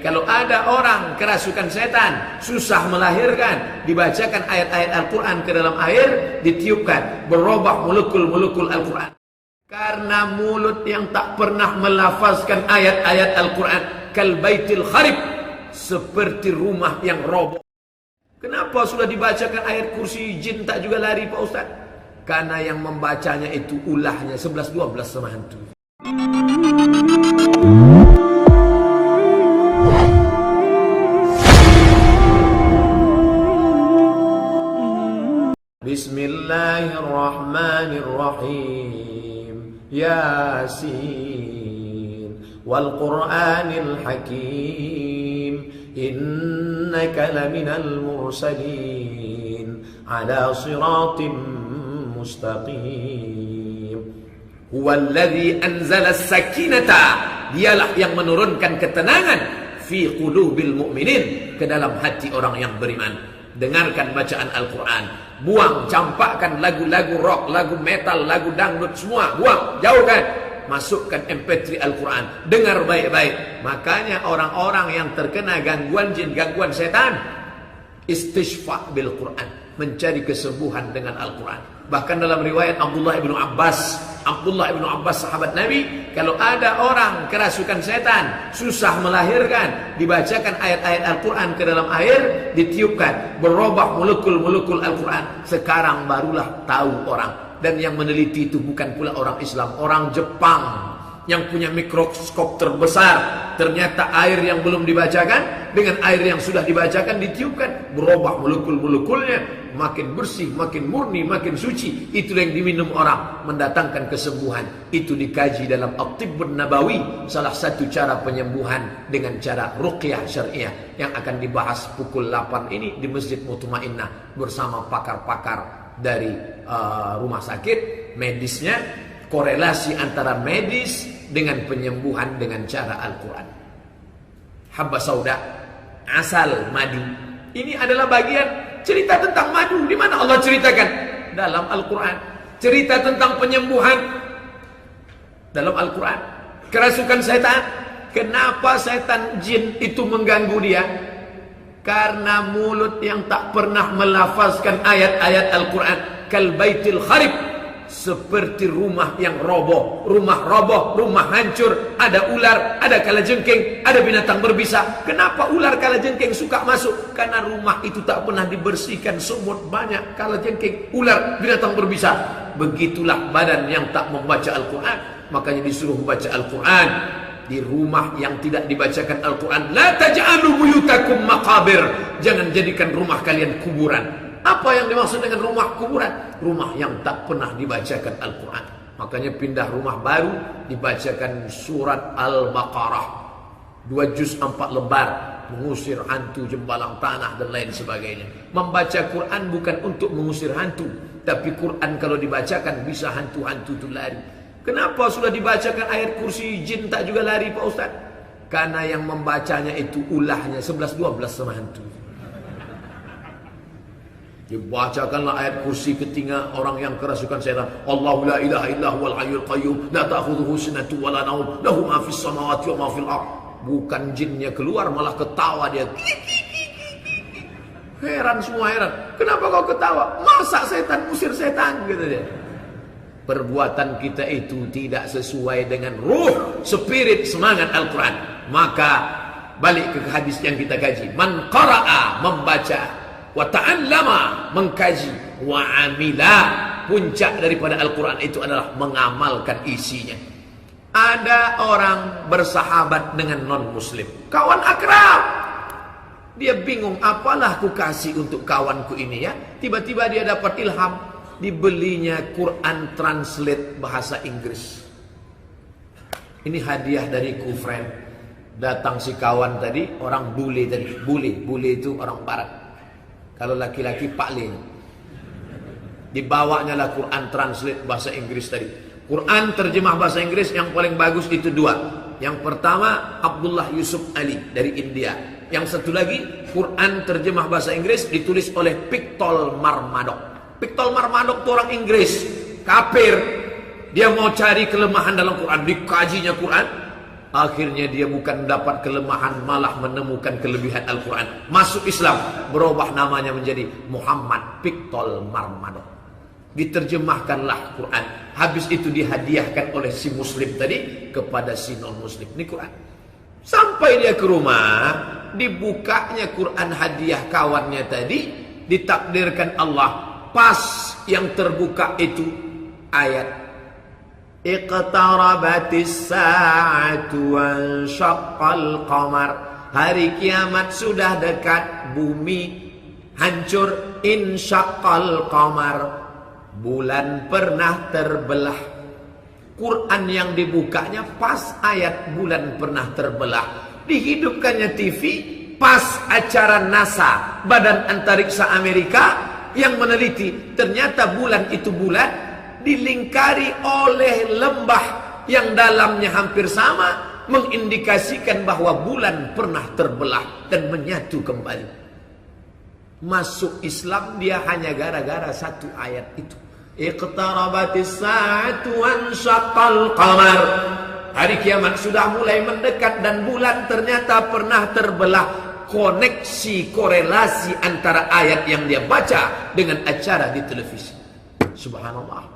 kalau ada orang kerasukan setan, susah melahirkan, dibacakan ayat-ayat Al-Quran ke dalam air, ditiupkan, berubah molekul-molekul Al-Quran. Karena mulut yang tak pernah melafazkan ayat-ayat Al-Quran, kal baitil kharib, seperti rumah yang roboh. Kenapa sudah dibacakan ayat kursi jin tak juga lari Pak Ustaz? Karena yang membacanya itu ulahnya 11-12 sama hantu. Bismillahirrahmanirrahim. Yasin wal Qur'anil Hakim. Innaka laminal mursalin ala siratim mustaqim. Huwallazi anzala as-sakinata, dialah yang menurunkan ketenangan fi qulubil mu'minin, ke dalam hati orang yang beriman. Dengarkan bacaan Al-Quran, buang, campakkan lagu-lagu rock, lagu metal, lagu dangdut, semua buang, jauhkan. Masukkan MP3 Al-Quran, dengar baik-baik. Makanya orang-orang yang terkena gangguan jin, gangguan setan, istishfa' bil Quran, mencari kesembuhan dengan Al-Quran. Bahkan dalam riwayat Abdullah ibnu Abbas sahabat Nabi, kalau ada orang kerasukan setan, susah melahirkan, dibacakan ayat-ayat Al-Quran ke dalam air, ditiupkan, berubah molekul-molekul Al-Quran. Sekarang barulah tahu orang. Dan yang meneliti itu bukan pula orang Islam, orang Jepang yang punya mikroskop terbesar. Ternyata air yang belum dibacakan dengan air yang sudah dibacakan ditiupkan, berubah molekul-molekulnya, makin bersih, makin murni, makin suci. Itu yang diminum orang, mendatangkan kesembuhan. Itu dikaji dalam At-Tibbun Nabawi, salah satu cara penyembuhan dengan cara ruqyah syariah, yang akan dibahas pukul 8 ini di Masjid Mutmainnah bersama pakar-pakar dari rumah sakit medisnya. Korelasi antara medis dengan penyembuhan dengan cara Al-Quran. Habba sauda, asal madu, ini adalah bagian cerita tentang madu. Di mana Allah ceritakan? Dalam Al-Quran. Cerita tentang penyembuhan dalam Al-Quran. Kerasukan setan, kenapa setan jin itu mengganggu dia? Karena mulut yang tak pernah melafazkan ayat-ayat Al-Quran. Kal baitil kharib, seperti rumah yang roboh, rumah hancur. Ada ular, ada kalajengking, ada binatang berbisa. Kenapa ular kalajengking suka masuk? Karena rumah itu tak pernah dibersihkan, semut banyak, kalajengking, ular, binatang berbisa. Begitulah badan yang tak membaca Al-Quran. Makanya disuruh membaca Al-Quran di rumah yang tidak dibacakan Al-Quran. La taj'alu buyutakum maqabir, jangan jadikan rumah kalian kuburan. Apa yang dimaksud dengan rumah kuburan? Rumah yang tak pernah dibacakan Al-Quran. Makanya pindah rumah baru, dibacakan surat Al-Baqarah 2 juz 4 lembar, mengusir hantu, jembalang tanah dan lain sebagainya. Membaca Quran bukan untuk mengusir hantu, tapi Quran kalau dibacakan bisa hantu-hantu itu lari. Kenapa sudah dibacakan ayat kursi jin tak juga lari Pak Ustaz? Karena yang membacanya itu ulahnya 11-12 sama hantu. Dibacakanlah ayat kursi ketika orang yang kerasukan setan. Allahu la ilaha illa huwal hayyul qayyum, la ta'khudhuhu sinatun wa la naum, lahu ma fis samawati wa ma fil ardh. Bukan jinnya keluar, malah ketawa dia. Heran semua, heran. Kenapa kau ketawa? Masa setan usir setan, gitu dia. Perbuatan kita itu tidak sesuai dengan ruh, spirit, semangat Al-Quran. Maka balik ke hadis yang kita kaji. Man qara'a, membaca, wa ta'allama, mengkaji, wa amila, puncak daripada Al-Quran itu adalah mengamalkan isinya. Ada orang bersahabat dengan non-muslim, kawan akrab. Dia bingung, apalah ku kasih untuk kawanku ini ya. Tiba-tiba dia dapat ilham, dibelinya Quran translate bahasa Inggris. Ini hadiah dariku, friend. Datang si kawan tadi, orang bule tadi. Bule itu orang barat. Kalau laki-laki pakle. Dibawanya lah Quran translate bahasa Inggris tadi. Quran terjemah bahasa Inggris yang paling bagus itu 2. Yang pertama Abdullah Yusuf Ali dari India. Yang satu lagi Quran terjemah bahasa Inggris ditulis oleh Pictol Marmadok. Pictol Marmadok itu orang Inggris, kafir. Dia mau cari kelemahan dalam Quran, dikajinya Quran. Akhirnya dia bukan dapat kelemahan, malah menemukan kelebihan Al-Quran. Masuk Islam, berubah namanya menjadi Muhammad Piktol Marmado. Diterjemahkanlah Quran. Habis itu dihadiahkan oleh si muslim tadi kepada si non-muslim. Ini Quran. Sampai dia ke rumah, dibukanya Quran hadiah kawannya tadi, ditakdirkan Allah. Pas yang terbuka itu ayat Iqtarabatis sa'atu wansyaqqal qamar. Hari kiamat sudah dekat, bumi hancur. Insyaqqal qamar, bulan pernah terbelah. Quran yang dibukanya pas ayat bulan pernah terbelah. Dihidupkannya TV pas acara NASA, Badan Antariksa Amerika, yang meneliti ternyata bulan itu bulan dilingkari oleh lembah yang dalamnya hampir sama, mengindikasikan bahwa bulan pernah terbelah dan menyatu kembali. Masuk Islam dia hanya gara-gara satu ayat itu. Iqtarabatis sa'atu wansyaqqal qamar. Hari kiamat sudah mulai mendekat dan bulan ternyata pernah terbelah. Koneksi, korelasi antara ayat yang dia baca dengan acara di televisi. Subhanallah.